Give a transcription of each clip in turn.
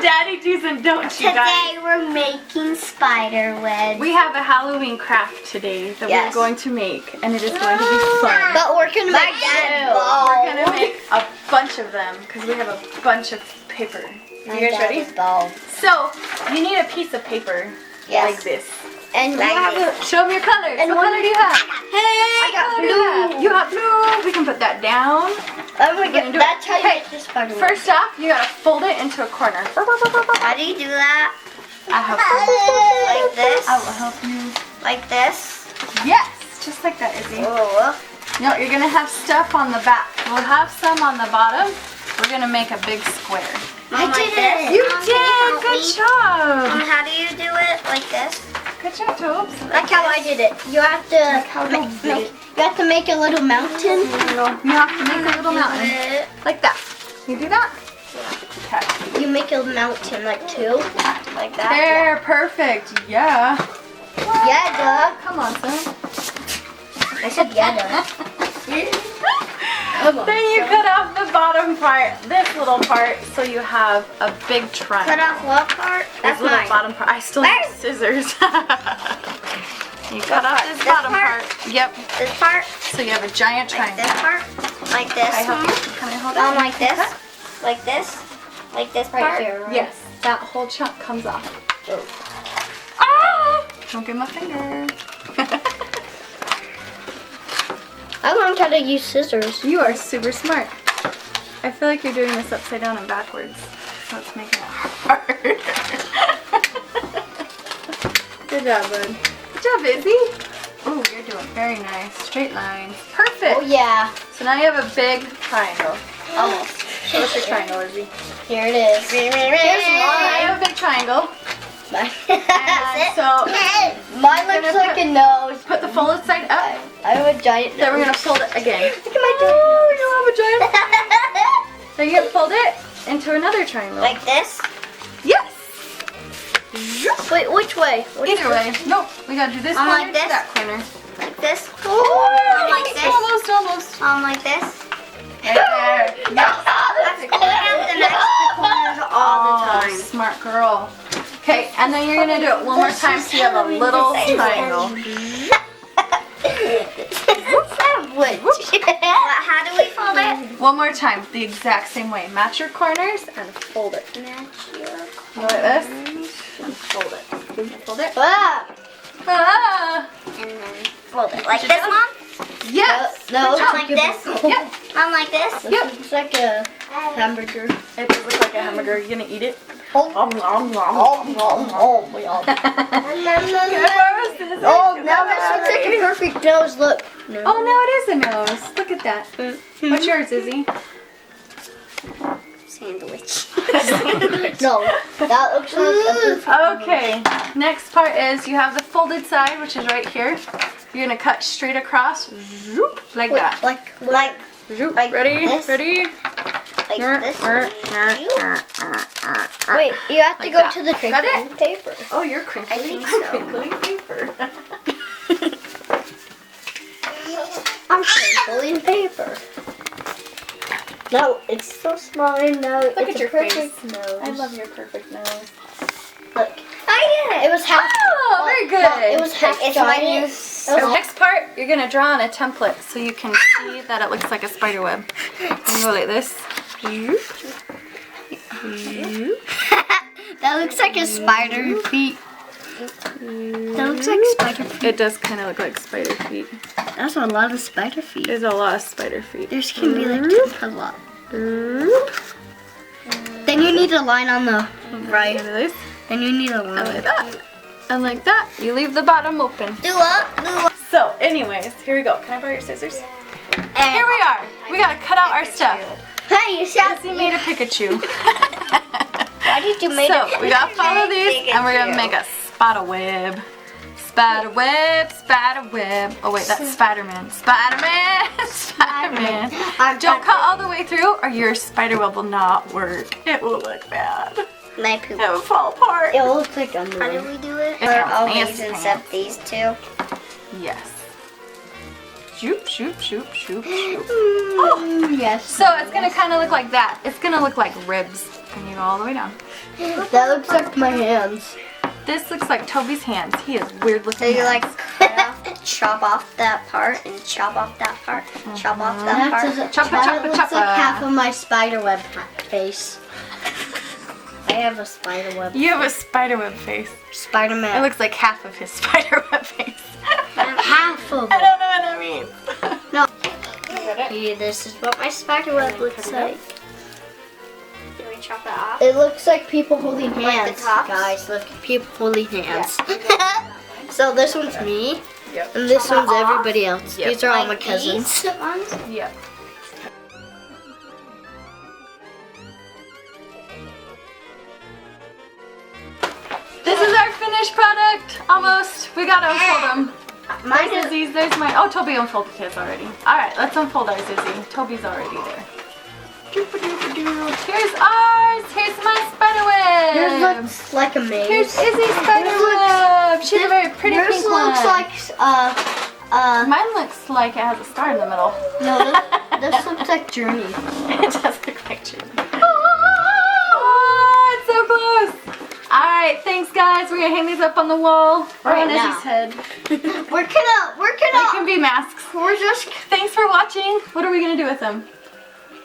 daddy dues and don'ts, you guys. Today we're making spider webs. We have a Halloween craft today that we're going to make, and it is going to be fun. But we're gonna make We're gonna make a bunch of them because we have a bunch of paper. You guys ready? So you need a piece of paper like this. And we have a, show them your colors. And what color do you have? I got blue. You have blue. We can put that down. Oh my god, that's how you make this spider web. First off, you gotta fold it into a corner. How do you do that? I'll help you. Like this? I will help you. Like this? Yes, just like that, Izzy. Oh. No, you're gonna have stuff on the back. We'll have some on the bottom. We're gonna make a big square. I did it. You did. Good job. How do you do it? Like this? Good job, Tobes. Like how I did it. You have to you have to make a little mountain. You have to make a little mountain. Like that. You do that? Okay. You make a mountain like two. Like that. There, perfect. Yeah. Yeah, duh. Come on, son. I said yeah, duh. Then you cut off the bottom part, this little part, so you have a big triangle. Cut off what part? This little bottom part. I still have scissors. You cut off this bottom part. Yep. This part. So you have a giant triangle. This part. Like this. Can I hold it? Like this. Like this. Like this part. Right here, right? Yes. That whole chunk comes off. Oh. Ah! Don't get my finger. I learned how to use scissors. You are super smart. I feel like you're doing this upside down and backwards. So it's making it hard. Good job, bud. Good job, Izzy. Oh, you're doing very nice. Straight lines. Perfect. Oh, yeah. So now you have a big triangle. Almost. What's your triangle, Izzy? Here it is. Here's Now you have a big triangle. And so mine looks like a nose. put the folded side up. I have a giant nose. Then we're going to fold it again. Look at my giant You have a giant. Then you're going to fold it into another triangle. Like this? Yes. Wait, which way? Either way. Nope. We got to do this I'm corner like to this? that corner. Like this? Oh, like this? Almost. Like this? Right there. Yes. That's cool. I have the next corners all the time. Smart girl. Okay, and then you're going to do it one more time so you have a little triangle. How do we fold it? One more time, the exact same way. Match your corners and fold it. Match your Like this. And fold it. Fold it. Ah. Ah. And then fold it. Like this, Mom? Yes. No, like this? Yep. I'm like this? Yep. It's like a hamburger. It does look like a hamburger. You gonna eat it? Oh, Nom, nom, nom. oh, Good. now this looks like a perfect nose. Look. No. Oh, now it is a nose. Look at that. What's yours, Izzy? Sandwich. No, that looks like a perfect Okay. Next part is you have the folded side, which is right here. You're gonna cut straight across, zoop, like that. Like Zoop. like Ready? this? Ready? this. Wait, you have to Like go that. to the Got crinkling paper. Oh, you're crinkling. I think so. Crinkling paper. I'm crinkling paper. No, it's so small and no, Look it's at a your perfect face. nose. I love your perfect nose. Look. I did it. It was half. Oh, very good. No, it was half giant. So next part, you're gonna draw on a template so you can see that it looks like a spider web. You go like this. That looks like a spider feet. That looks like spider feet. It does kind of look like spider feet. That's a lot of spider feet. There's a lot of spider feet. There's can be like a lot. Then you need a line on the right. Like this. Then you need a And like line. that. And like that. You leave the bottom open. Do up. So, anyways, here we go. Can I borrow your scissors? Here we are. We gotta cut out our stuff. Hey, you shot Izzy made a Pikachu. Why did you make So, it? we gotta follow these and we're gonna make a spider web. Spider web, spider web. Oh wait, that's Spider-Man. Spider-Man, Spider-Man. Don't cut all the way through or your spider web will not work. It will look bad. My poop. It will fall apart. It looks like a How do we do it? It's Or all fancy these except these two. Yes. Shoop, shoop, shoop, shoop, shoop. Oh, yes. So it's gonna kind of look like that. It's gonna look like ribs. And you go all the way down. That looks like my hands. This looks like Toby's hands. He has weird So looking you hands. like cut off, chop off that part, and chop off that part, chop off that part. Choppa, That choppa, looks choppa. like half of my spiderweb face. I have a spiderweb. You have a spiderweb face. Spider-Man. It looks like half of his spiderweb face. half of I it. don't know what that means. No. Here, this is what my spiderweb looks like. Can we chop that off? It looks like people holding the hands, tops? guys. Look, people holding hands. So this one's me, Yep. and this Chop one's that off? everybody else. Yep. These are all my Like cousins. these ones? Yep. This is our finished product. Almost. We gotta unfold them. Mine There's is Izzy's. There's mine. Oh, Toby unfolded his already. All right, let's unfold ours, Izzy. Toby's already there. Here's ours. Here's my spider yours web. looks like a maze. Here's Izzy's spider web. She's a very pretty Yours pink looks one. like Mine looks like it has a star in the middle. no, this looks like Journey. It does look like Judy. Oh, it's so close. All right, thanks guys. We're gonna hang these up on the wall or Right on now. Izzy's head. We're They gonna can be masks. we're just Thanks for watching. What are we gonna do with them?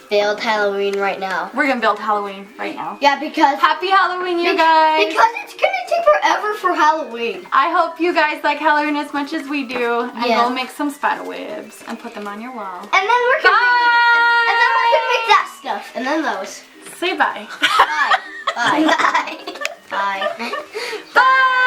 build Halloween right now. We're gonna build Halloween right now. Yeah, because Happy Halloween, you guys. because it's gonna take forever for Halloween. I hope you guys like Halloween as much as we do, and Yeah. go make some spider webs and put them on your wall. And then we're gonna Bye. and then we're gonna make that stuff. And then those. Say bye. Bye. Bye. Bye. Bye. Bye.